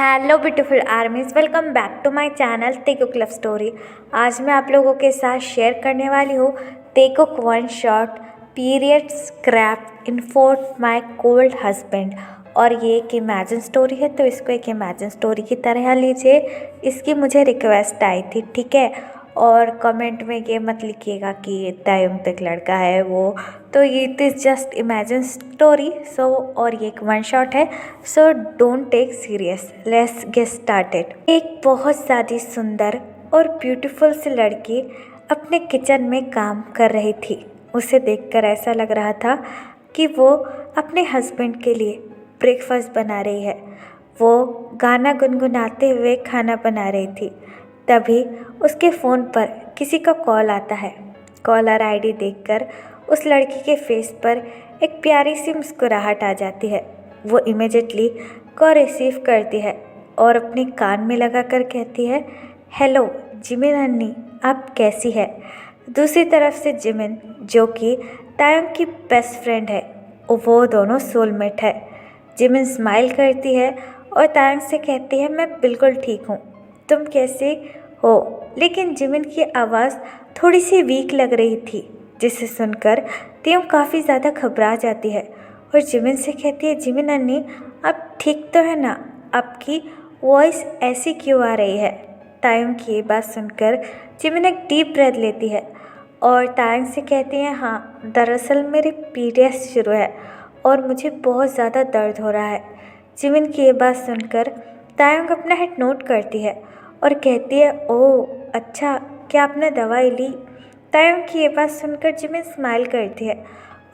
Hello beautiful armies, welcome back to my channel Taekook love story. आज मैं आप लोगों के साथ शेयर करने वाली हूँ Taekook one shot period scrap in fourth my cold husband. और ये एक इमेजिन स्टोरी है, तो इसको एक इमेजिन स्टोरी की तरह लीजिए। इसकी मुझे रिक्वेस्ट आई थी, ठीक है। और कमेंट में ये मत लिखिएगा कि तायुंग तक लड़का है वो, तो ये it is just imagine story. So और ये एक वन शॉट है, so don't take serious. Let's get started. एक बहुत ज़्यादा सुंदर और ब्यूटीफुल सी लड़की अपने किचन में काम कर रही थी। उसे देखकर ऐसा लग रहा था कि वो अपने हस्बैंड के लिए ब्रेकफास्ट बना रही है। वो गाना गुनगुनाते हुए खाना बना रही थी। तभी उसके फ़ोन पर किसी का कॉल आता है। कॉलर आईडी देखकर उस लड़की के फेस पर एक प्यारी सी मुस्कुराहट आ जाती है। वो इमिडिएटली कॉल रिसीव करती है और अपने कान में लगाकर कहती है, हेलो जिमिन अन्नी, आप कैसी है। दूसरी तरफ से जिमिन, जो कि तायुंग की बेस्ट फ्रेंड है, वो दोनों सोलमेट है। जिमिन स्माइल करती है और तायुंग से कहती है, मैं बिल्कुल ठीक हूँ, तुम कैसे हो। लेकिन जिमिन की आवाज़ थोड़ी सी वीक लग रही थी, जिसे सुनकर तायुंग काफ़ी ज़्यादा घबरा जाती है और जिमिन से कहती है, जिमिन अन्नी आप ठीक तो है ना, आपकी वॉइस ऐसी क्यों आ रही है। तायुंग की ये बात सुनकर जिमिन एक डीप ब्रेथ लेती है और तायुंग से कहती है, हाँ दरअसल मेरी पीरियड्स शुरू है और मुझे बहुत ज़्यादा दर्द हो रहा है। जिमिन की ये बात सुनकर तायुंग अपना हेड नोट करती है और कहती है, ओह अच्छा, क्या आपने दवाई ली। तायुंग की ये बात सुनकर जिमिन स्माइल करती है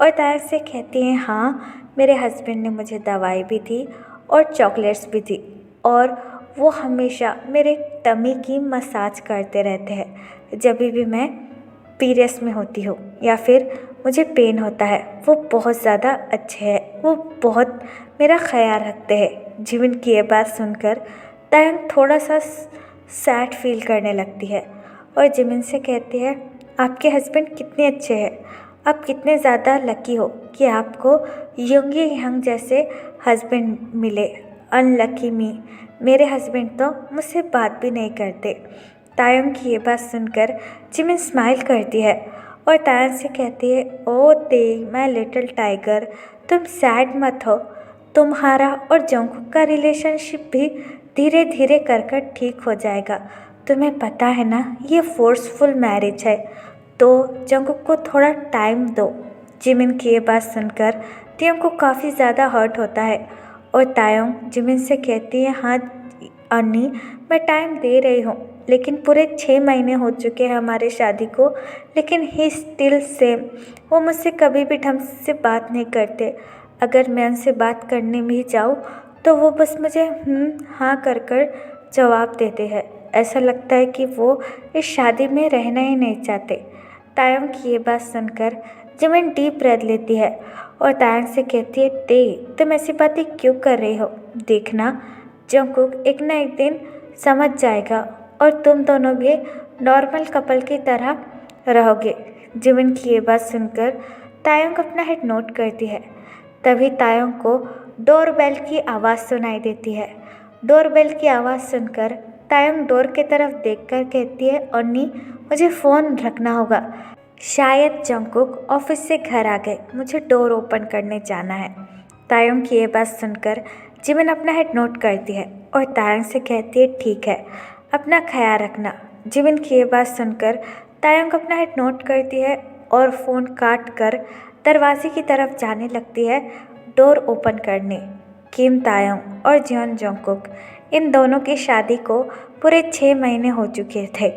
और तायुंग से कहती है, हाँ मेरे हस्बैंड ने मुझे दवाई भी दी और चॉकलेट्स भी दी, और वो हमेशा मेरे टमी की मसाज करते रहते हैं जब भी मैं पीरियड्स में होती हूँ या फिर मुझे पेन होता है। वो बहुत ज़्यादा अच्छे हैं, वो बहुत मेरा ख्याल रखते हैं। जिमिन की ये बात सुनकर तायुंग थोड़ा सा सैड फील करने लगती है और जिमिन से कहती है, आपके हस्बैंड कितने अच्छे हैं, आप कितने ज़्यादा लकी हो कि आपको यंग यंग जैसे हस्बैंड मिले। अनलकी मी, मेरे हस्बैंड तो मुझसे बात भी नहीं करते। तायुंग की ये बात सुनकर जिमिन स्माइल करती है और तायुंग से कहती है, ओ ते माय लिटिल टाइगर, तुम सैड मत हो, तुम्हारा और जंगकुक का रिलेशनशिप भी धीरे धीरे कर ठीक हो जाएगा। तुम्हें पता है ना, ये फोर्सफुल मैरिज है, तो जंगकुक को थोड़ा टाइम दो। जिमिन की ये बात सुनकर तायुंग को काफ़ी ज़्यादा हर्ट होता है और तायुंग जिमिन से कहती है, हाँ अन्नी मैं टाइम दे रही हूँ, लेकिन पूरे 6 महीने हो चुके हैं हमारे शादी को, लेकिन ही स्टिल सेम। वो मुझसे कभी भी ढंग से बात नहीं करते। अगर मैं उनसे बात करने भी जाऊँ तो वो बस मुझे हाँ कर जवाब देते हैं। ऐसा लगता है कि वो इस शादी में रहना ही नहीं चाहते। तायुंग की ये बात सुनकर जिमिन डीप ब्रेथ लेती है और तायुंग से कहती है, तुम ऐसी बातें क्यों कर रही हो। देखना जंगकुक एक ना एक दिन समझ जाएगा और तुम दोनों भी नॉर्मल कपल की तरह रहोगे। जिमिन की ये बात सुनकर तायुंग अपना हेड नोट करती है। तभी तायुंग को डोरबेल की आवाज़ सुनाई देती है। डोरबेल की आवाज़ सुनकर तायुंग डोर की तरफ देखकर कहती है, अन्नी मुझे फ़ोन रखना होगा, शायद जंगकुक ऑफिस से घर आ गए, मुझे डोर ओपन करने जाना है। तायुंग की ये बात सुनकर जिमिन अपना हेड नोट करती है और तायुंग से कहती है, ठीक है, अपना ख्याल रखना। जिमिन की ये बात सुनकर तायुंग अपना हेड नोट करती है और फ़ोन काट कर दरवाजे की तरफ जाने लगती है डोर ओपन करने। किम तायुंग और जियोन जंगकुक, इन दोनों की शादी को पूरे 6 महीने हो चुके थे।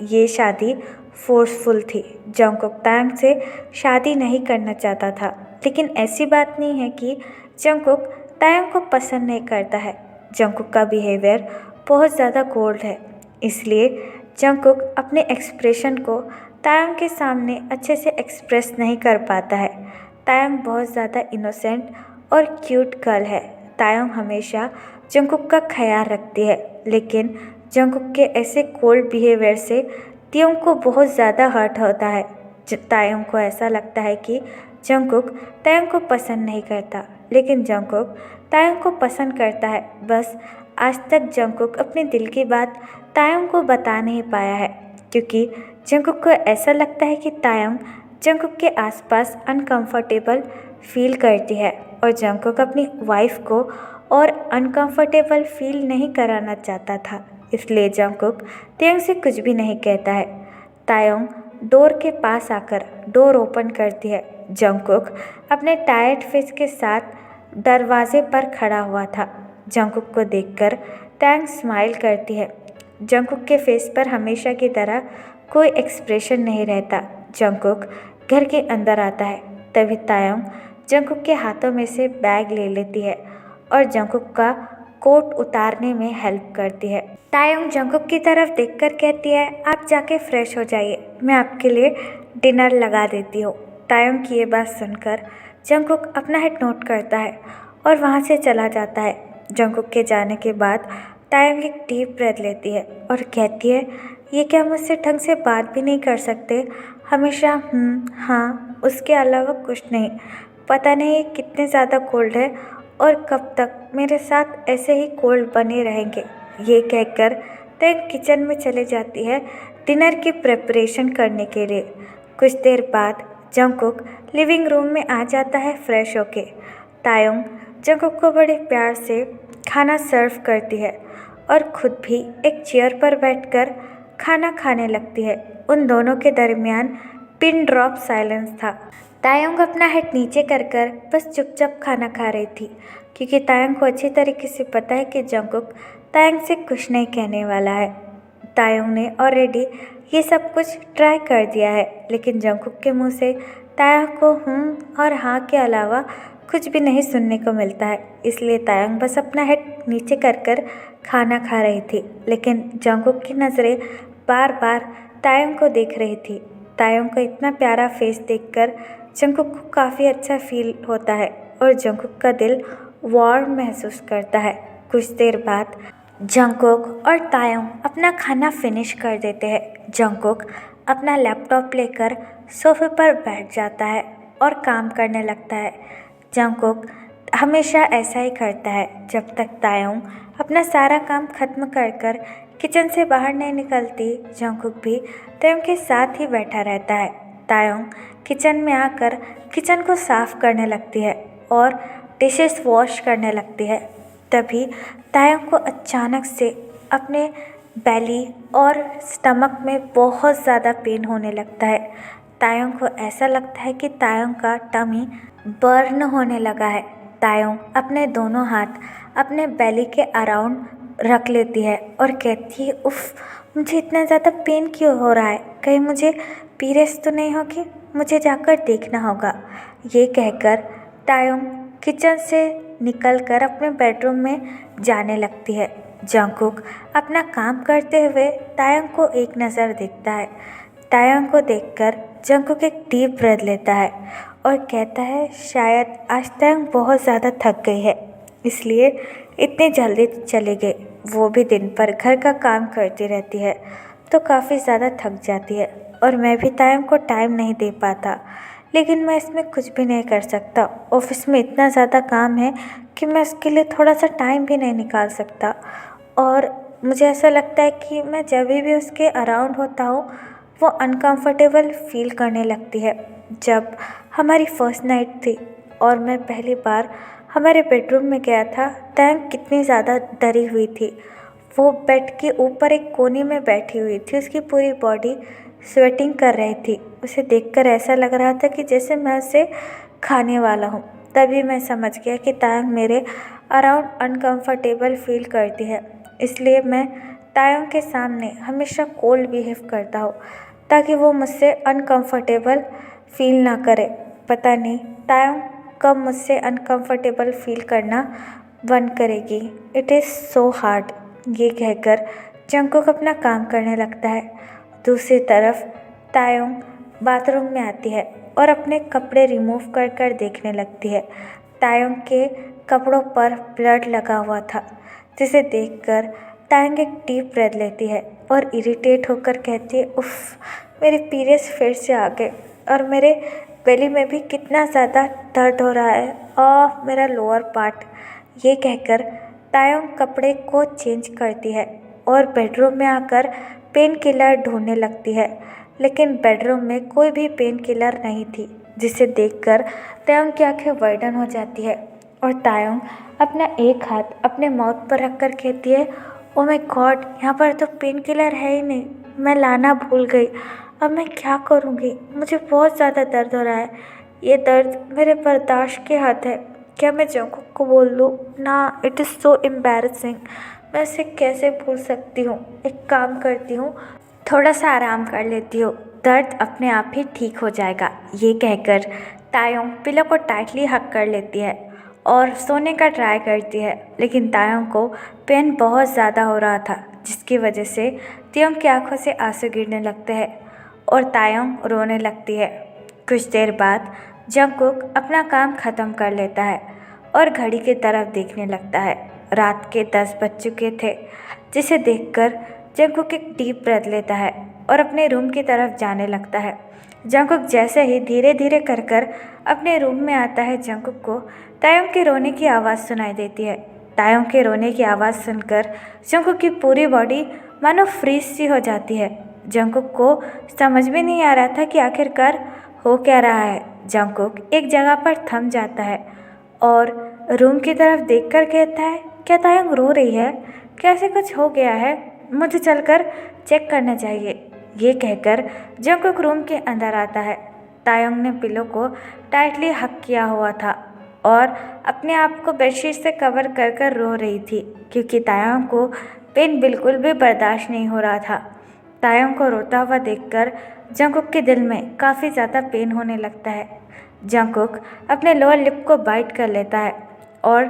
ये शादी फोर्सफुल थी। जंगकुक तायुंग से शादी नहीं करना चाहता था, लेकिन ऐसी बात नहीं है कि जंगकुक तायुंग को पसंद नहीं करता है। जंगकुक का बिहेवियर बहुत ज़्यादा कोल्ड है, इसलिए जंगकुक अपने एक्सप्रेशन को तायुंग के सामने अच्छे से एक्सप्रेस नहीं कर पाता है। तायुंग बहुत ज़्यादा इनोसेंट और क्यूट गर्ल है। तायुंग हमेशा जंगकुक का ख्याल रखती है, लेकिन जंगकुक के ऐसे कोल्ड बिहेवियर से तायुंग को बहुत ज़्यादा हर्ट होता है। तायुंग को ऐसा लगता है कि जंगकुक तायुंग को पसंद नहीं करता, लेकिन जंगकुक तायुंग को पसंद करता है, बस आज तक जंगकुक अपने दिल की बात तायोंग को बता नहीं पाया है, क्योंकि जंगकुक को ऐसा लगता है कि तायोंग जंगकुक के आसपास अनकंफर्टेबल फील करती है और जंगकुक अपनी वाइफ को और अनकंफर्टेबल फील नहीं कराना चाहता था। इसलिए जंगकुक तायोंग से कुछ भी नहीं कहता है। तायोंग डोर के पास आकर डोर ओपन करती है। जंगकुक अपने टायर्ड फेस के साथ दरवाजे पर खड़ा हुआ था। जंगकुक को देखकर तायोंग स्माइल करती है। जंगकुक के फेस पर हमेशा की तरह कोई एक्सप्रेशन नहीं रहता। जंगकुक घर के अंदर आता है। तभी तायोंग जंगकुक के हाथों में से बैग ले लेती है और जंगकुक का कोट उतारने में हेल्प करती है। तायोंग जंगकुक की तरफ देखकर कहती है, आप जाके फ्रेश हो जाइए, मैं आपके लिए डिनर लगा देती हूँ। तायोंग की ये बात सुनकर जंगकुक अपना हेड नोट करता है और वहाँ से चला जाता है। जंगकुक के जाने के बाद तायोंग एक डीप ब्रेथ लेती है और कहती है, ये क्या मुझसे ढंग से बात भी नहीं कर सकते? हमेशा हाँ, उसके अलावा कुछ नहीं। पता नहीं ये कितने ज़्यादा कोल्ड है और कब तक मेरे साथ ऐसे ही कोल्ड बने रहेंगे। ये कहकर तायोंग किचन में चली जाती है डिनर की प्रिपरेशन करने के लिए। कुछ देर बाद जंगकुक लिविंग रूम में आ जाता है फ्रेश होके। तायोंग जंगकुक को बड़े प्यार से खाना सर्व करती है और खुद भी एक चेयर पर बैठकर खाना खाने लगती है। उन दोनों के दरमियान पिन ड्रॉप साइलेंस था। तायोंग अपना हेड नीचे कर कर बस चुपचाप खाना खा रही थी, क्योंकि तायोंग को अच्छी तरीके से पता है कि जंगकुक तायोंग से कुछ नहीं कहने वाला है। तायोंग ने ऑलरेडी ये सब कुछ ट्राई कर दिया है, लेकिन जंगकुक के मुंह से तायोंग को और हाँ के अलावा कुछ भी नहीं सुनने को मिलता है। इसलिए तायोंग बस अपना हेड नीचे कर कर खाना खा रही थी, लेकिन जंगकुक की नज़रें बार बार तायोंग को देख रही थी। तायोंग का इतना प्यारा फेस देखकर जंगकुक को काफ़ी अच्छा फील होता है और जंगकुक का दिल वार्म महसूस करता है। कुछ देर बाद जंगकुक और तायोंग अपना खाना फिनिश कर देते हैं। जंगकुक अपना लैपटॉप लेकर सोफे पर बैठ जाता है और काम करने लगता है। जंगकुक हमेशा ऐसा ही करता है। जब तक तायोंग अपना सारा काम खत्म कर कर किचन से बाहर नहीं निकलती, जंगकुक भी तायोंग के साथ ही बैठा रहता है। तायोंग किचन में आकर किचन को साफ करने लगती है और डिशेस वॉश करने लगती है। तभी तायोंग को अचानक से अपने बेली और स्टमक में बहुत ज़्यादा पेन होने लगता है। तायोंग को ऐसा लगता है कि तायोंग का टमी बर्न होने लगा है। तायोंग अपने दोनों हाथ अपने बेली के अराउंड रख लेती है और कहती है, उफ, मुझे इतना ज़्यादा पेन क्यों हो रहा है? कहीं मुझे पीरियड्स तो नहीं होगी? मुझे जाकर देखना होगा। ये कहकर तायोंग किचन से निकलकर अपने बेडरूम में जाने लगती है। जंगकुक अपना काम करते हुए तायोंग को एक नज़र देखता है। तायोंग को देखकर जंगकुक एक डीप ब्रेथ लेता है और कहता है, शायद आज तायोंग बहुत ज़्यादा थक गई है, इसलिए इतनी जल्दी चली गई। वो भी दिन भर घर का काम करती रहती है तो काफ़ी ज़्यादा थक जाती है और मैं भी तायोंग को टाइम नहीं दे पाता, लेकिन मैं इसमें कुछ भी नहीं कर सकता। ऑफिस में इतना ज़्यादा काम है कि मैं उसके लिए थोड़ा सा टाइम भी नहीं निकाल सकता और मुझे ऐसा लगता है कि मैं जब भी उसके अराउंड होता हूँ वो अनकंफर्टेबल फील करने लगती है। जब हमारी फर्स्ट नाइट थी और मैं पहली बार हमारे बेडरूम में गया था, तायोंग कितनी ज़्यादा डरी हुई थी। वो बेड के ऊपर एक कोने में बैठी हुई थी, उसकी पूरी बॉडी स्वेटिंग कर रही थी। उसे देखकर ऐसा लग रहा था कि जैसे मैं उसे खाने वाला हूँ। तभी मैं समझ गया कि तायोंग मेरे अराउंड अनकंफर्टेबल फील करती है, इसलिए मैं तायोंग के सामने हमेशा कोल्ड बिहेव करता हूँ ताकि वो मुझसे अनकंफर्टेबल फील ना करे। पता नहीं तायोंग कब मुझसे अनकंफर्टेबल फील करना बंद करेगी। It is so hard. ये कहकर जंगकुक अपना काम करने लगता है। दूसरी तरफ तायोंग बाथरूम में आती है और अपने कपड़े रिमूव कर कर देखने लगती है। तायोंग के कपड़ों पर ब्लड लगा हुआ था, जिसे देखकर तायोंग एक डीप ब्रेथ लेती है और इरिटेट होकर कहती है, उफ, मेरे पीरियड्स फिर से आ गए और मेरे बेली में भी कितना ज़्यादा दर्द हो रहा है, मेरा लोअर पार्ट। ये कहकर तायोंग कपड़े को चेंज करती है और बेडरूम में आकर पेन किलर ढूंढने लगती है, लेकिन बेडरूम में कोई भी पेन किलर नहीं थी, जिसे देखकर तायोंग की आंखें वाइडन हो जाती है और तायोंग अपना एक हाथ अपने माउथ पर रखकर कहती है, ओ माय गॉड, यहाँ पर तो पेन किलर है ही नहीं, मैं लाना भूल गई। अब मैं क्या करूँगी? मुझे बहुत ज़्यादा दर्द हो रहा है। ये दर्द मेरे बर्दाश्त के हद है। क्या मैं जंकुक को बोल दूँ? ना, इट इज़ सो एम्बैरसिंग। मैं इसे कैसे भूल सकती हूँ? एक काम करती हूँ, थोड़ा सा आराम कर लेती हूँ, दर्द अपने आप ही ठीक हो जाएगा। ये कहकर तायोंग पिलो को टाइटली हक कर लेती है और सोने का ट्राई करती है, लेकिन तायोंग को पेन बहुत ज़्यादा हो रहा था, जिसकी वजह से तायोंग की आंखों से आंसू गिरने लगते हैं और तायोंग रोने लगती है। कुछ देर बाद जंकुक अपना काम ख़त्म कर लेता है और घड़ी की तरफ देखने लगता है। रात के 10 बज चुके थे, जिसे देखकर जंकुक एक डीप ब्रेथ लेता है और अपने रूम की तरफ जाने लगता है। जंकुक जैसे ही धीरे धीरे कर अपने रूम में आता है, जंकुक को तायोंग के रोने की आवाज़ सुनाई देती है। तायोंग के रोने की आवाज़ सुनकर जंकुक की पूरी बॉडी मानो फ्रीज सी हो जाती है। जंकुक को समझ में नहीं आ रहा था कि आखिरकार हो क्या रहा है। जंकुक एक जगह पर थम जाता है और रूम की तरफ देखकर कहता है, क्या तायोंग रो रही है? कैसे कुछ हो गया है? मुझे चलकर चेक करना चाहिए। ये कहकर जंकुक रूम के अंदर आता है। तायोंग ने पिलो को टाइटली हक किया हुआ था और अपने आप को बेडशीट से कवर कर रो रही थी, क्योंकि तायोंग को पेन बिल्कुल भी बर्दाश्त नहीं हो रहा था। तायोंग को रोता हुआ देखकर जंकुक के दिल में काफ़ी ज़्यादा पेन होने लगता है। जंकुक अपने लोअर लिप को बाइट कर लेता है और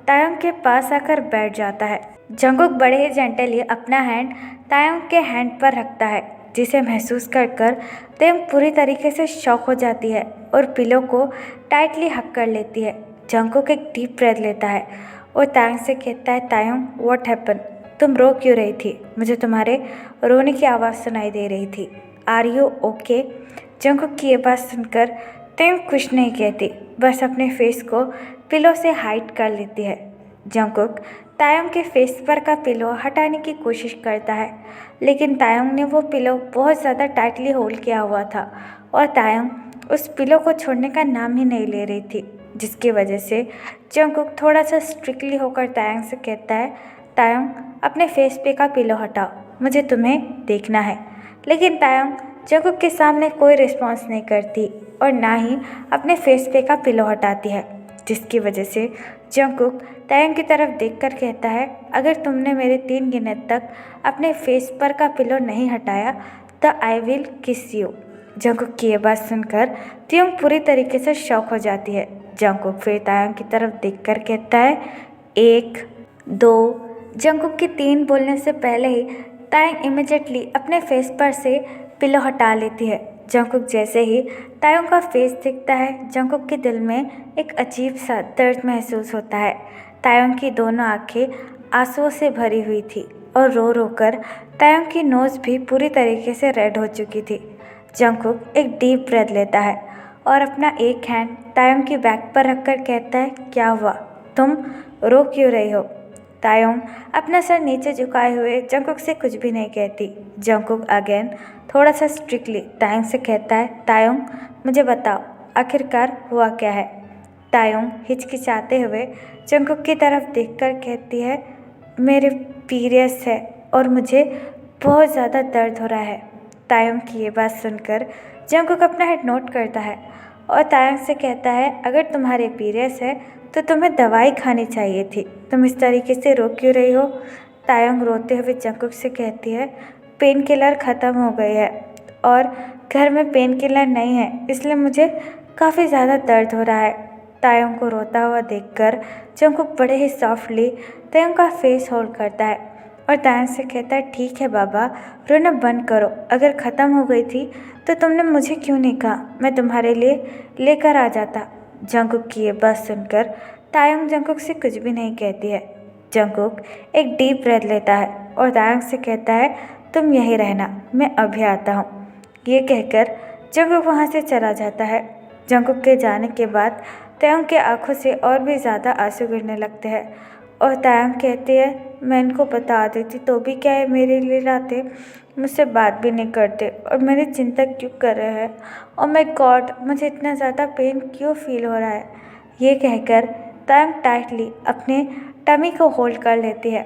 तायोंग के पास आकर बैठ जाता है। जंकुक बड़े ही जेंटली अपना हैंड तायोंग के हैंड पर रखता है, जिसे महसूस कर तायोंग पूरी तरीके से शॉक हो जाती है और पिलो को टाइटली हक कर लेती है। जंकुक एक डीप ब्रेथ लेता है और तायोंग से कहता है, तायोंग व्हाट हैपन? तुम रो क्यों रही थी? मुझे तुम्हारे रोने की आवाज़ सुनाई दे रही थी। Are you okay? जंकुक की ये बात सुनकर तायोंग कुछ नहीं कहती, बस अपने फेस को पिलो से हाइड कर लेती है। जंकुक तायोंग के फेस पर का पिलो हटाने की कोशिश करता है, लेकिन तायोंग ने वो पिलो बहुत ज़्यादा टाइटली होल्ड किया हुआ था और तायोंग उस पिलो को छोड़ने का नाम ही नहीं ले रही थी, जिसकी वजह से जंकुक थोड़ा सा स्ट्रिक्टली होकर तायोंग से कहता है, तायोंग अपने फेस पे का पिलो हटाओ, मुझे तुम्हें देखना है। लेकिन तायोंग जंकुक के सामने कोई रिस्पॉन्स नहीं करती और ना ही अपने फेस पे का पिलो हटाती है, जिसकी वजह से जंकुक तायोंग की तरफ देखकर कहता है, अगर तुमने मेरे 3 गिनने तक अपने फेस पर का पिलो नहीं हटाया तो आई विल किस यू। जंकुक की ये बात सुनकर तायोंग पूरी तरीके से शॉक हो जाती है। जंकुक फिर तायोंग की तरफ देखकर कहता है, 1 2। जंकुक की 3 बोलने से पहले ही तायोंग इमिडिएटली अपने फेस पर से पिलो हटा लेती है। जंकुक जैसे ही तायोंग का फेस दिखता है, जंकुक के दिल में एक अजीब सा दर्द महसूस होता है। तायोंग की दोनों आंखें आंसुओं से भरी हुई थी और रो रो कर तायोंग की नोज़ भी पूरी तरीके से रेड हो चुकी थी। जंकुक एक डीप ब्रेथ लेता है और अपना एक हैंड तायोंग की बैक पर रखकर कहता है, क्या हुआ? तुम रो क्यों रही हो? तायोंग अपना सर नीचे झुकाए हुए जंकुक से कुछ भी नहीं कहती। जंकुक अगेन थोड़ा सा स्ट्रिक्टली तायोंग से कहता है, तायोंग मुझे बताओ आखिरकार हुआ क्या है? तायोंग हिचकिचाते हुए जंकुक की तरफ देखकर कहती है, मेरे पीरियड्स है और मुझे बहुत ज़्यादा दर्द हो रहा है। तायोंग की ये बात सुनकर जंकुक अपना हेड नोट करता है और तायोंग से कहता है, अगर तुम्हारे पीरियड्स है तो तुम्हें दवाई खानी चाहिए थी, तुम इस तरीके से रो क्यों रही हो? तायोंग रोते हुए जंकुक से कहती है, पेन किलर ख़त्म हो गई है और घर में पेन किलर नहीं है, इसलिए मुझे काफ़ी ज़्यादा दर्द हो रहा है। तायोंग को रोता हुआ देखकर जंकुक बड़े ही सॉफ्टली तायोंग का फेस होल्ड करता है और तायोंग से कहता है, ठीक है बाबा, रोना बंद करो, अगर ख़त्म हो गई थी तो तुमने मुझे क्यों नहीं कहा? मैं तुम्हारे लिए लेकर आ जाता। जंकुक की ये बात सुनकर तायोंग जंकुक से कुछ भी नहीं कहती है। जंकुक एक डीप ब्रेथ लेता है और तायोंग से कहता है, तुम यहीं रहना, मैं अभी आता हूँ। ये कहकर जंकुक वहाँ से चला जाता है। जंकुक के जाने के बाद तायोंग के आंखों से और भी ज़्यादा आंसू गिरने लगते हैं और तायंग कहती है मैं इनको बता देती तो भी क्या है मेरे लिए लाते, मुझसे बात भी नहीं करते और मेरी चिंता क्यों कर रहे हैं। और माय गॉड, मुझे इतना ज़्यादा पेन क्यों फील हो रहा है। ये कहकर तायंग टाइटली अपने टमी को होल्ड कर लेती है।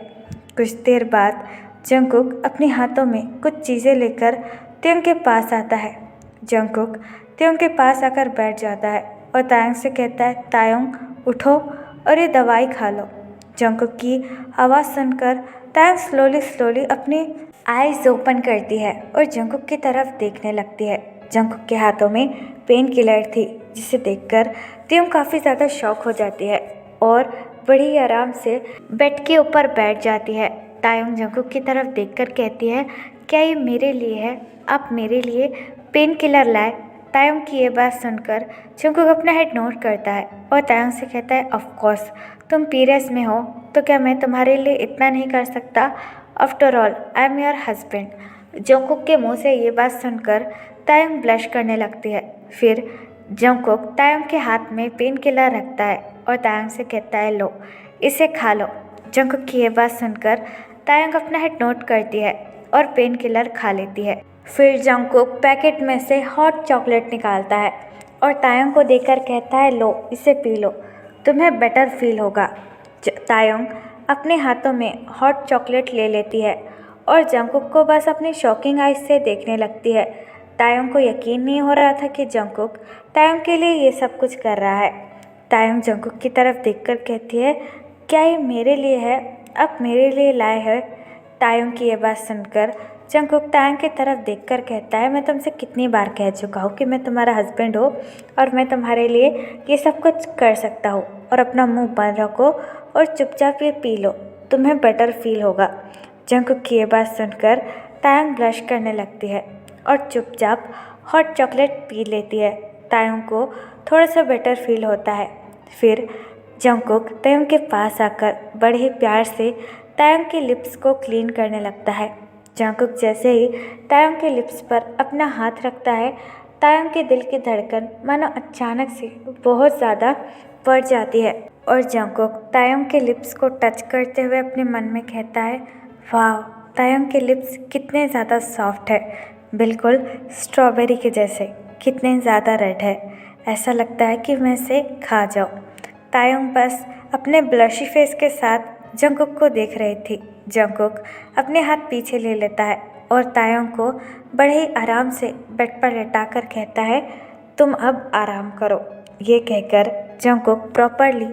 कुछ देर बाद जंगकुक अपने हाथों में कुछ चीज़ें लेकर तायंग के पास आता है। जंगकुक तायंग के पास आकर बैठ जाता है और तायंग से कहता है तायंग उठो और ये दवाई खा लो। जंगकुक की आवाज़ सुनकर तायंग स्लोली अपनी आईज ओपन करती है और जंगकुक की तरफ देखने लगती है। जंगकुक के हाथों में पेन किलर थी जिसे देखकर तायंग काफ़ी ज़्यादा शॉक हो जाती है और बड़ी आराम से बेड के ऊपर बैठ जाती है। तायंग जंगकुक की तरफ देखकर कहती है क्या ये मेरे लिए है, आप मेरे लिए पेन किलर लाए। तायंग की ये बात सुनकर जंगकुक अपना हेड नोट करता है और तायंग से कहता है ऑफ कोर्स तुम पीरियड्स में हो तो क्या मैं तुम्हारे लिए इतना नहीं कर सकता, after all I am your husband. Jungkook के मुंह से ये बात सुनकर तायंग ब्लश करने लगती है। फिर जंगकुक तायंग के हाथ में पेन किलर रखता है और तायंग से कहता है लो इसे खा लो। जंगकुक की ये बात सुनकर तायंग अपना हेड नोट करती है और पेन किलर खा लेती है। फिर जंगकुक पैकेट में से हॉट चॉकलेट निकालता है और तायंग को देकर कहता है लो इसे पी लो, तुम्हें बेटर फील होगा। तायंग अपने हाथों में हॉट चॉकलेट ले लेती है और जंगकुक को बस अपनी शॉकिंग आइज से देखने लगती है। तायंग को यकीन नहीं हो रहा था कि जंगकुक तायंग के लिए ये सब कुछ कर रहा है। तायंग जंगकुक की तरफ देखकर कहती है क्या ये मेरे लिए है, अब मेरे लिए लाए है। तायंग की ये बात सुनकर जंगकुक तायंग की तरफ देखकर कहता है मैं तुमसे कितनी बार कह चुका हूँ कि मैं तुम्हारा हस्बैंड हूँ और मैं तुम्हारे लिए ये सब कुछ कर सकता हूँ, और अपना मुंह बंद रखो और चुपचाप ये पी लो, तुम्हें बेटर फील होगा। जंगकुक की ये बात सुनकर तायंग ब्लश करने लगती है और चुपचाप हॉट चॉकलेट पी लेती है। तायंग को थोड़ा सा बेटर फील होता है। फिर जंगकुक तायंग के पास आकर बड़े ही प्यार से तायंग के लिप्स को क्लीन करने लगता है। जंगकुक जैसे ही तायंग के लिप्स पर अपना हाथ रखता है, तायंग के दिल की धड़कन मानो अचानक से बहुत ज़्यादा बढ़ जाती है और जंगकुक तायंग के लिप्स को टच करते हुए अपने मन में कहता है वाह, तायंग के लिप्स कितने ज़्यादा सॉफ्ट है, बिल्कुल स्ट्रॉबेरी के जैसे, कितने ज़्यादा रेड है, ऐसा लगता है कि मैं इसे खा जाऊँ। तायंग बस अपने ब्लशी फेस के साथ जंगकुक को देख रही थी। जंगकुक अपने हाथ पीछे ले लेता है और तायंग को बड़े ही आराम से बेड पर लेटाकर कहता है तुम अब आराम करो। ये कहकर जंगकुक प्रॉपरली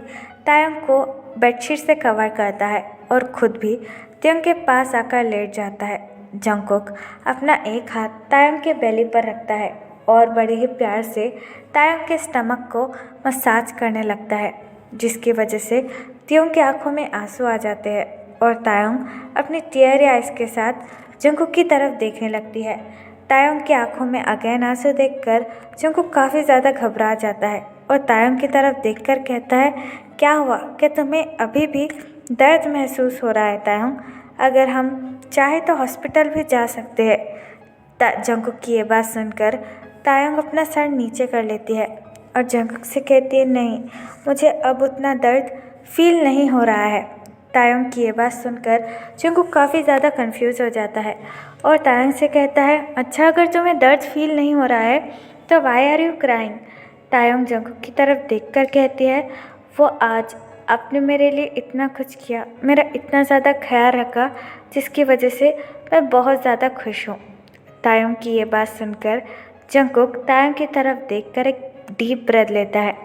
तायंग को बेडशीट से कवर करता है और खुद भी तायंग के पास आकर लेट जाता है। जंगकुक अपना एक हाथ तायंग के बेली पर रखता है और बड़े ही प्यार से तायंग के स्टमक को मसाज करने लगता है, जिसकी वजह से तायंग की आंखों में आंसू आ जाते हैं और तायंग अपनी टीयरी आइज के साथ जंगकुक की तरफ देखने लगती है। तायंग की आंखों में अगेन आंसू देखकर जंगकुक काफ़ी ज़्यादा घबरा जाता है और तायंग की तरफ देखकर कहता है क्या हुआ, क्या तुम्हें अभी भी दर्द महसूस हो रहा है तायंग? अगर हम चाहे तो हॉस्पिटल भी जा सकते हैं। जंगकुक की ये बात सुनकर तायंग अपना सर नीचे कर लेती है और जंगकुक से कहती है नहीं, मुझे अब उतना दर्द फील नहीं हो रहा है। तायंग की ये बात सुनकर जंगकुक काफ़ी ज़्यादा कंफ्यूज हो जाता है और तायंग से कहता है अच्छा, अगर तुम्हें दर्द फील नहीं हो रहा है तो why are you crying. Taehyung Jungkook की तरफ देखकर कहती है वो आज आपने मेरे लिए इतना कुछ किया, मेरा इतना ज़्यादा ख्याल रखा, जिसकी वजह से मैं बहुत ज़्यादा खुश हूँ। तायंग की ये बात सुनकर जंगकुक तायंग की तरफ देखकर एक डीप ब्रेथ लेता है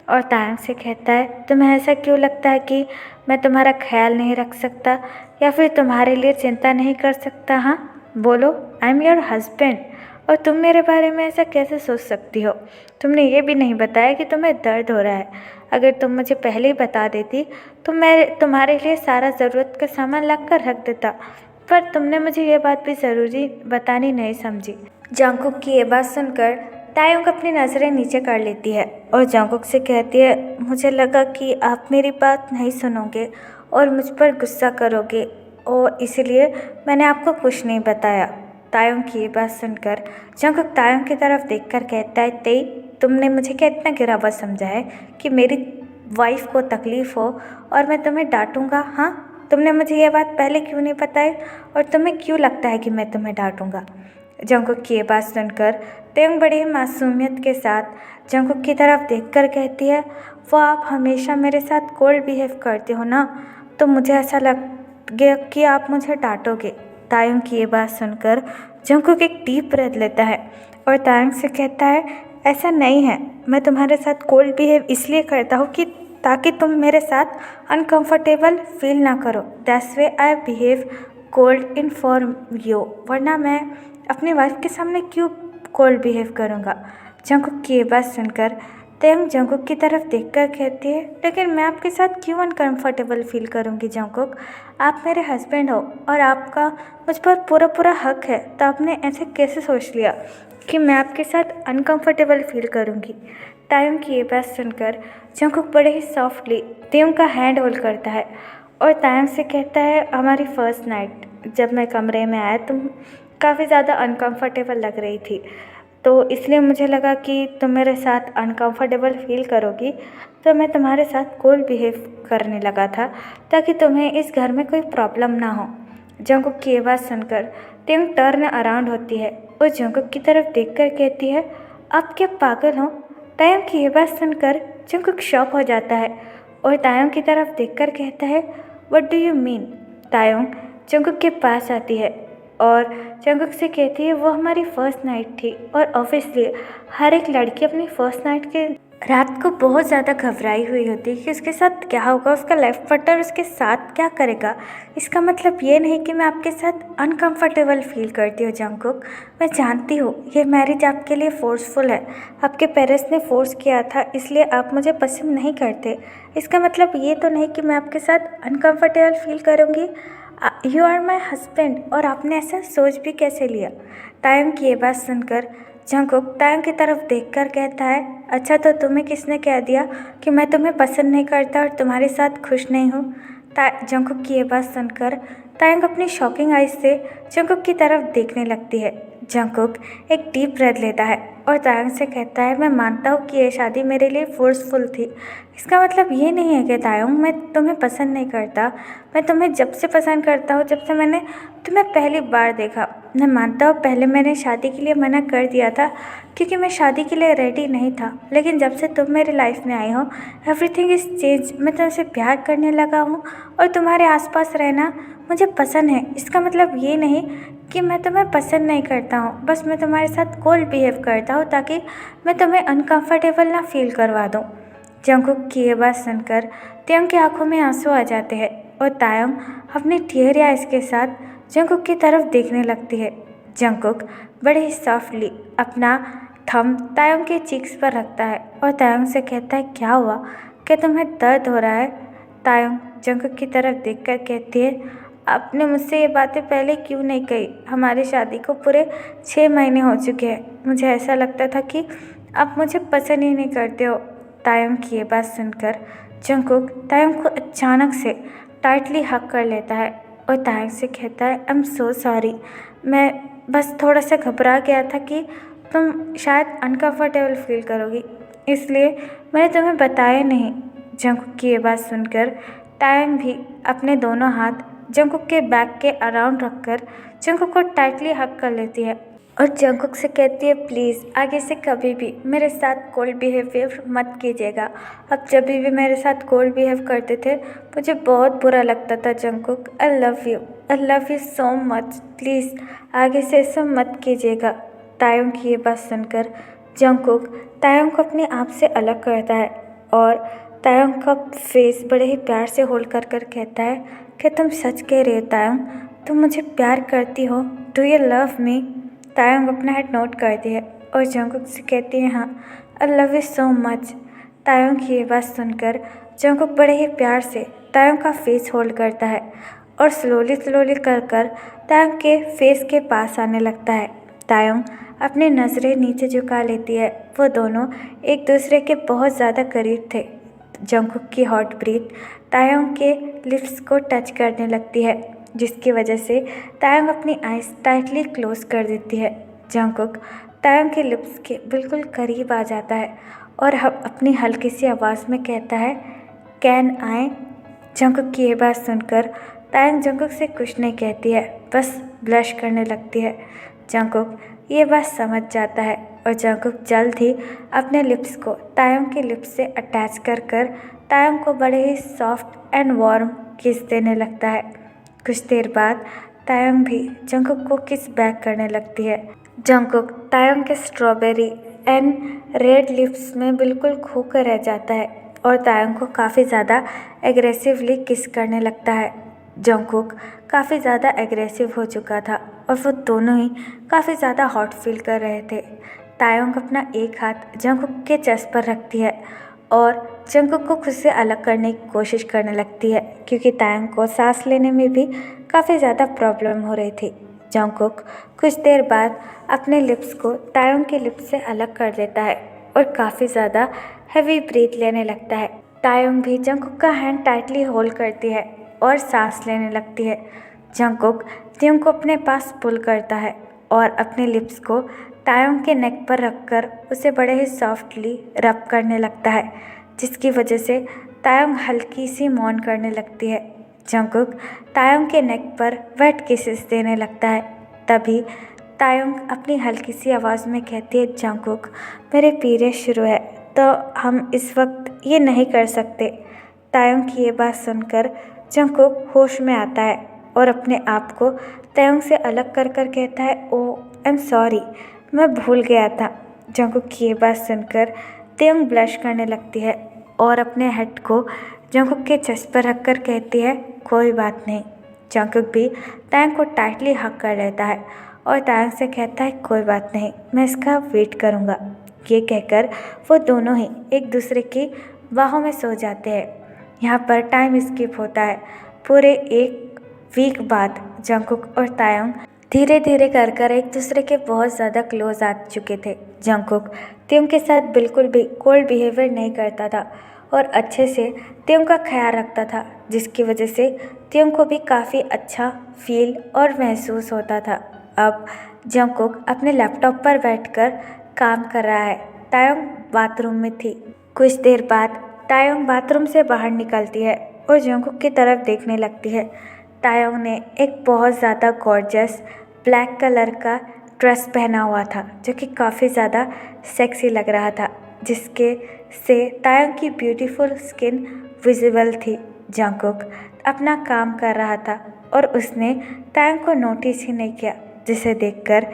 और तायंग से कहता है तुम्हें ऐसा क्यों लगता है कि मैं तुम्हारा ख्याल नहीं रख सकता या फिर तुम्हारे लिए चिंता नहीं कर सकता? हाँ बोलो, आई एम योर हस्बैंड और तुम मेरे बारे में ऐसा कैसे सोच सकती हो? तुमने ये भी नहीं बताया कि तुम्हें दर्द हो रहा है। अगर तुम मुझे पहले ही बता देती तो मैं तुम्हारे लिए सारा ज़रूरत का सामान ला कर रख देता, पर तुमने मुझे ये बात भी ज़रूरी बतानी नहीं समझी। जंगकुक की ये बात सुनकर तायंग अपनी नज़रें नीचे कर लेती है और जंगकुक से कहती है मुझे लगा कि आप मेरी बात नहीं सुनोगे और मुझ पर गुस्सा करोगे और इसलिए मैंने आपको कुछ नहीं बताया। तायंग की ये बात सुनकर जंगकुक तायंग की तरफ देखकर कहता है तेई, तुमने मुझे क्या इतना गिरा हुआ समझा है कि मेरी वाइफ को तकलीफ़ हो और मैं तुम्हें डांटूंगा? हाँ, तुमने मुझे ये बात पहले क्यों नहीं बताई और तुम्हें क्यों लगता है कि मैं तुम्हें डांटूंगा? जंगकुक की ये बात सुनकर तेयंग बड़ी ही मासूमियत के साथ जंगकुक की तरफ देखकर कहती है, वो आप हमेशा मेरे साथ कोल्ड बिहेव करते हो ना, तो मुझे ऐसा लग गया कि आप मुझे डांटोगे। तायुंग की ये बात सुनकर जंगकुक एक डीप ब्रेथ लेता है और तायुंग से कहता है, ऐसा नहीं है, मैं तुम्हारे साथ कोल्ड बिहेव इसलिए करता हूँ कि ताकि तुम मेरे साथ अनकंफर्टेबल फील ना करो। That's way I behave cold in for you, वरना मैं अपनी वाइफ के सामने क्यों कोल्ड बिहेव करूँगा। जंगकुक की ये बात सुनकर तेयंग जंगकुक की तरफ देखकर कहती है, लेकिन मैं आपके साथ क्यों अनकंफर्टेबल फील करूँगी जंगकुक? आप मेरे हस्बैंड हो और आपका मुझ पर पूरा पूरा हक है, तो आपने ऐसे कैसे सोच लिया कि मैं आपके साथ अनकंफर्टेबल फील करूँगी? तायुंग की ये बात सुनकर जंगकुक बड़े ही सॉफ्टली तेयंग का हैंड होल्ड करता है और तायुंग से कहता है, हमारी फर्स्ट नाइट जब मैं कमरे में आया तुम काफ़ी ज़्यादा अनकंफर्टेबल लग रही थी, तो इसलिए मुझे लगा कि तुम मेरे साथ अनकंफर्टेबल फील करोगी, तो मैं तुम्हारे साथ कोल्ड बिहेव करने लगा था ताकि तुम्हें इस घर में कोई प्रॉब्लम ना हो। जंगकुक की ये बात सुनकर तेयंग टर्न अराउंड होती है और जंगकुक की तरफ देखकर कहती है, आप क्या पागल हो? तायुंग की ये बात सुनकर जंगकुक शॉक हो जाता है और तायुंग की तरफ देखकर कहता है, what do you mean? Taehyung Jungkook के पास आती है और जंगकुक से कहती है, वो हमारी फर्स्ट नाइट थी और ऑब्वियसली हर एक लड़की अपनी फर्स्ट नाइट के रात को बहुत ज़्यादा घबराई हुई होती है कि उसके साथ क्या होगा, उसका लाइफ पार्टनर उसके साथ क्या करेगा। इसका मतलब ये नहीं कि मैं आपके साथ अनकंफर्टेबल फील करती हूँ जंगकुक। मैं जानती हूँ ये मैरिज आपके लिए फोर्सफुल है, आपके पेरेंट्स ने फोर्स किया था इसलिए आप मुझे पसंद नहीं करते। इसका मतलब ये तो नहीं कि मैं आपके साथ अनकंफर्टेबल फील करूँगी। यू आर माई हस्बैंड और आपने ऐसा सोच भी कैसे लिया? तायुंग की ये बात सुनकर जंगकुक तायुंग की तरफ देखकर कहता है, अच्छा तो तुम्हें किसने कह दिया कि मैं तुम्हें पसंद नहीं करता और तुम्हारे साथ खुश नहीं हूँ? जंगकुक की ये बात सुनकर तायुंग अपनी शॉकिंग आइज से जंगकुक की तरफ देखने लगती है। जंगकुक एक डीप ब्रेथ लेता है और तायुंग से कहता है, मैं मानता हूँ कि ये शादी मेरे लिए फोर्सफुल थी। इसका मतलब ये नहीं है कि तायुंग मैं तुम्हें पसंद नहीं करता। मैं तुम्हें जब से पसंद करता हूँ जब से मैंने तुम्हें पहली बार देखा। मैं मानता हूँ पहले मैंने शादी के लिए मना कर दिया था क्योंकि मैं शादी के लिए रेडी नहीं था, लेकिन जब से तुम मेरी लाइफ में आई हो एवरीथिंग इज़ चेंज। मैं तुमसे प्यार करने लगा हूँ और तुम्हारे आसपास रहना मुझे पसंद है। इसका मतलब ये नहीं कि मैं तुम्हें पसंद नहीं करता हूँ, बस मैं तुम्हारे साथ कोल्ड बिहेव करता हूँ ताकि मैं तुम्हें अनकंफर्टेबल ना फील करवा दूँ। जंगकुक की ये बात सुनकर तेयंग की आंखों में आंसू आ जाते हैं और तायुंग अपनी टीयर आइज के साथ जंगकुक की तरफ देखने लगती है। जंगकुक बड़े ही सॉफ्टली अपना थंब तायुंग के चीक्स पर रखता है और तायुंग से कहता है, क्या हुआ, क्या तुम्हें दर्द हो रहा है? तायुंग जंगकुक की तरफ देखकर कहती है, आपने मुझसे ये बातें पहले क्यों नहीं कही? हमारी शादी को पूरे 6 महीने हो चुके हैं। मुझे ऐसा लगता था कि आप मुझे पसंद ही नहीं करते हो। तायुंग की ये बात सुनकर जंगकुक तायुंग को अचानक से टाइटली हग कर लेता है और तायुंग से कहता है, आई एम सो सॉरी, मैं बस थोड़ा सा घबरा गया था कि तुम शायद अनकंफर्टेबल फील करोगी, इसलिए मैंने तुम्हें बताया नहीं। जंगकुक की ये बात सुनकर तायुंग भी अपने दोनों हाथ जंगकुक के बैक के अराउंड रखकर जंगकुक को टाइटली हग कर लेती है और जंगकुक से कहती है, प्लीज़ आगे से कभी भी मेरे साथ कोल्ड बिहेवियर मत कीजिएगा। अब जब भी मेरे साथ कोल्ड बिहेव करते थे मुझे बहुत बुरा लगता था। Jungkook I love you so much, please आगे से ऐसा मत कीजिएगा। तायुंग की ये बात सुनकर जंगकुक तायुंग को अपने आप से अलग करता है और तायुंग का फेस बड़े ही प्यार से होल्ड कर कहता है कि तुम सच कह रहे हो तायुंग, तुम मुझे प्यार करती हो? Do you love me? Taehyung अपना हेड नोट करती है और जंगकुक से कहती है, हाँ I love you so much. Taehyung की ये बात सुनकर जंगकुक बड़े ही प्यार से तायुंग का फेस होल्ड करता है और स्लोली कर तायुंग के फेस के पास आने लगता है। तायुंग अपनी नज़रें नीचे झुका लेती है। वो दोनों एक दूसरे के बहुत ज़्यादा करीब थे। जंगकुक की हॉट ब्रीथ तायुंग के लिप्स को टच करने लगती है, जिसकी वजह से तायुंग अपनी आइज़ टाइटली क्लोज कर देती है। जंगकुक तायुंग के लिप्स के बिल्कुल करीब आ जाता है और अपनी हल्की सी आवाज़ में कहता है, कैन आई? जंकुक की ये बात सुनकर तायंग जंकुक से कुछ नहीं कहती है, बस ब्लश करने लगती है। जंकुक ये बात समझ जाता है और जंकुक जल्द ही अपने लिप्स को तायंग के लिप्स से अटैच कर कर तायंग को बड़े ही सॉफ्ट एंड वार्म किस देने लगता है। कुछ देर बाद तायंग भी जंकुक को किस बैक करने लगती है। जंकुक तायंग के स्ट्रॉबेरी एंड रेड लिप्स में बिल्कुल खो कर रह जाता है और तायंग को काफ़ी ज़्यादा एग्रेसिवली किस करने लगता है। जंकुक काफ़ी ज़्यादा एग्रेसिव हो चुका था और वो दोनों ही काफ़ी ज़्यादा हॉट फील कर रहे थे। तायंग अपना एक हाथ जंकुक के चेस्ट पर रखती है और जंकुक को खुद से अलग करने की कोशिश करने लगती है, क्योंकि तायंग को सांस लेने में भी काफ़ी ज़्यादा प्रॉब्लम हो रही थी। जंकुक कुछ देर बाद अपने लिप्स को तायंग के लिप्स से अलग कर देता है और काफ़ी ज़्यादा हैवी ब्रीथ लेने लगता है। तायंग भी जंकुक का हैंड टाइटली होल्ड करती है और सांस लेने लगती है। जंकुक तायंग को अपने पास पुल करता है और अपने लिप्स को तायंग के नेक पर रखकर उसे बड़े ही सॉफ्टली रब करने लगता है, जिसकी वजह से तायंग हल्की सी मौन करने लगती है। जंकुक तायंग के नेक पर वेट किसेस देने लगता है। तभी तायंग अपनी हल्की सी आवाज़ में कहती है, जंकुक मेरे पीरियड शुरू है तो हम इस वक्त ये नहीं कर सकते। तायंग की ये बात सुनकर जंकुक होश में आता है और अपने आप को तायंग से अलग कर कर कहता है, ओह आई एम सॉरी, मैं भूल गया था। जंकुक की ये बात सुनकर तायंग ब्लश करने लगती है और अपने हेड को जंकुक के चेस्ट पर रखकर कहती है, कोई बात नहीं। जंकुक भी तायंग को टाइटली हग कर लेता है और तायंग से कहता है, कोई बात नहीं, मैं इसका वेट करूँगा। ये कहकर वो दोनों ही एक दूसरे की बाहों में सो जाते हैं। यहाँ पर टाइम स्किप होता है। पूरे एक वीक बाद जंकुक और तायंग धीरे धीरे कर कर एक दूसरे के बहुत ज़्यादा क्लोज आ चुके थे। जंकुक तायंग के साथ बिल्कुल भी कोल्ड बिहेवियर नहीं करता था और अच्छे से तायंग का ख्याल रखता था, जिसकी वजह से तायंग को भी काफ़ी अच्छा फील और महसूस होता था। अब जंकुक अपने लैपटॉप पर बैठकर काम कर रहा है। तायंग बाथरूम में थी। कुछ देर बाद तायंग बाथरूम से बाहर निकलती है और जंकुक की तरफ देखने लगती है। तायंग ने एक बहुत ज़्यादा गॉर्जियस ब्लैक कलर का ड्रेस पहना हुआ था, जो कि काफ़ी ज़्यादा सेक्सी लग रहा था, जिसके से तायंग की ब्यूटीफुल स्किन विजिबल थी। जंकुक अपना काम कर रहा था और उसने तायंग को नोटिस ही नहीं किया, जिसे देखकर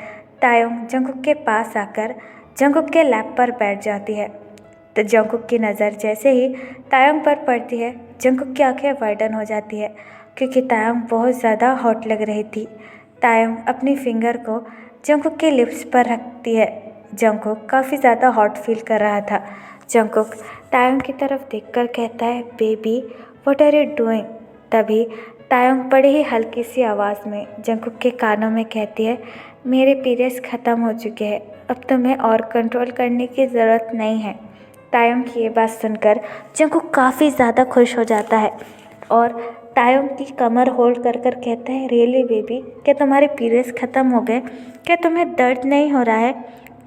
तायंग जंकुक के पास आकर जंकुक के लैप पर बैठ जाती है। तो जंकुक की नज़र जैसे ही तायंग पर पड़ती है, जंकुक की आंखें वाइडन हो जाती है, क्योंकि तायंग बहुत ज़्यादा हॉट लग रही थी। तायंग अपनी फिंगर को जंकुक के लिप्स पर रखती है। जंकुक काफ़ी ज़्यादा हॉट फील कर रहा था। जंकुक तायंग की तरफ देखकर कहता है, baby what are you doing? तभी तायंग बड़ी ही हल्की सी आवाज़ में जंकुक के कानों में कहती है, मेरे पीरियड्स ख़त्म हो चुके हैं, अब तुम्हें और कंट्रोल करने की ज़रूरत नहीं है। तायंग की ये बात सुनकर जंकुक काफ़ी ज़्यादा खुश हो जाता है और तायंग की कमर होल्ड कर कर कहता है, रियली बेबी, क्या तुम्हारे पीरियड्स ख़त्म हो गए? क्या तुम्हें दर्द नहीं हो रहा है?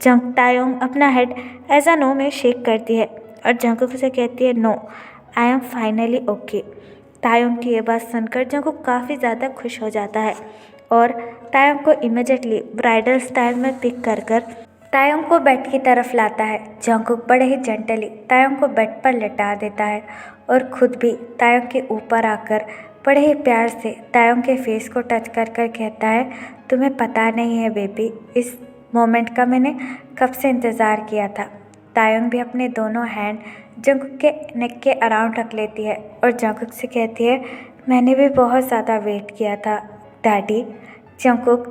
तायंग अपना हेड एज अ नो में शेक करती है और जंकुक से कहती है, no I am finally okay. Taehyung की ये बात सुनकर जंकुक काफ़ी ज़्यादा खुश हो जाता है और तायंग को इमीडिएटली ब्राइडल स्टाइल में पिक कर कर तायंग को बेड की तरफ लाता है। जंकुक बड़े ही जेंटली तायंग को बेड पर लेटा देता है और खुद भी तायंग के ऊपर आकर बड़े ही प्यार से तायंग के फेस को टच कर कर कहता है, तुम्हें पता नहीं है बेबी, इस मोमेंट का मैंने कब से इंतज़ार किया था। तायंग भी अपने दोनों हैंड जंकुक के नेक के अराउंड रख लेती है और जंकुक से कहती है, मैंने भी बहुत ज़्यादा वेट किया था डैडी। जंकुक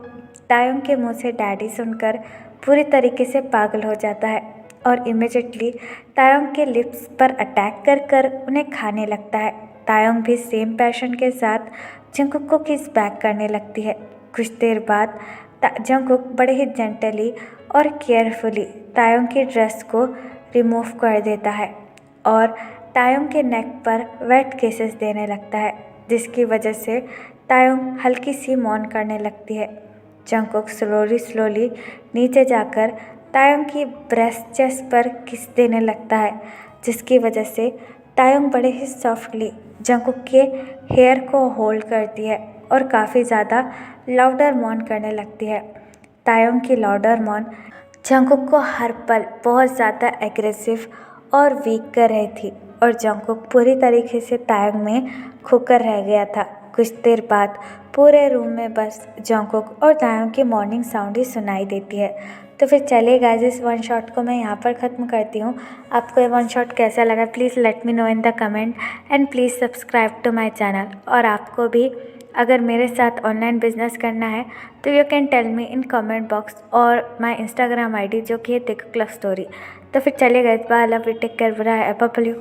तायंग के मुंह से डैडी सुनकर पूरी तरीके से पागल हो जाता है और इमीडिएटली तायंग के लिप्स पर अटैक कर कर उन्हें खाने लगता है। तायंग भी सेम पैशन के साथ जंकुक को किस बैक करने लगती है। कुछ देर बाद जंकुक बड़े ही जेंटली और केयरफुली तायंग की ड्रेस को रिमूव कर देता है और तायंग के नेक पर वेट किसेस देने लगता है, जिसकी वजह से तायंग हल्की सी मौन करने लगती है। जंकुक स्लोली नीचे जाकर तायोंग की ब्रेस्ट चेस्ट पर किस देने लगता है, जिसकी वजह से तायोंग बड़े ही सॉफ्टली जंगकुक के हेयर को होल्ड करती है और काफ़ी ज़्यादा लाउडर मॉन करने लगती है। तायोंग की लाउडर मॉन जंगकुक को हर पल बहुत ज़्यादा एग्रेसिव और वीक कर रही थी और जंगकुक पूरी तरीके से तायोंग में खोकर रह गया था। कुछ देर बाद पूरे रूम में बस जंगकुक और तायोंग की मॉर्निंग साउंड ही सुनाई देती है। तो फिर चलिए गाइस, इस वन शॉट को मैं यहाँ पर ख़त्म करती हूँ। आपको ये वन शॉट कैसा लगा please let me know in the comment and please subscribe to my channel. और आपको भी अगर मेरे साथ ऑनलाइन बिजनेस करना है तो you can tell me in comment box और माय इंस्टाग्राम आईडी जो कि है तेकुक लव स्टोरी। तो फिर चलिए guys, bye, love you, take care, bye, bye.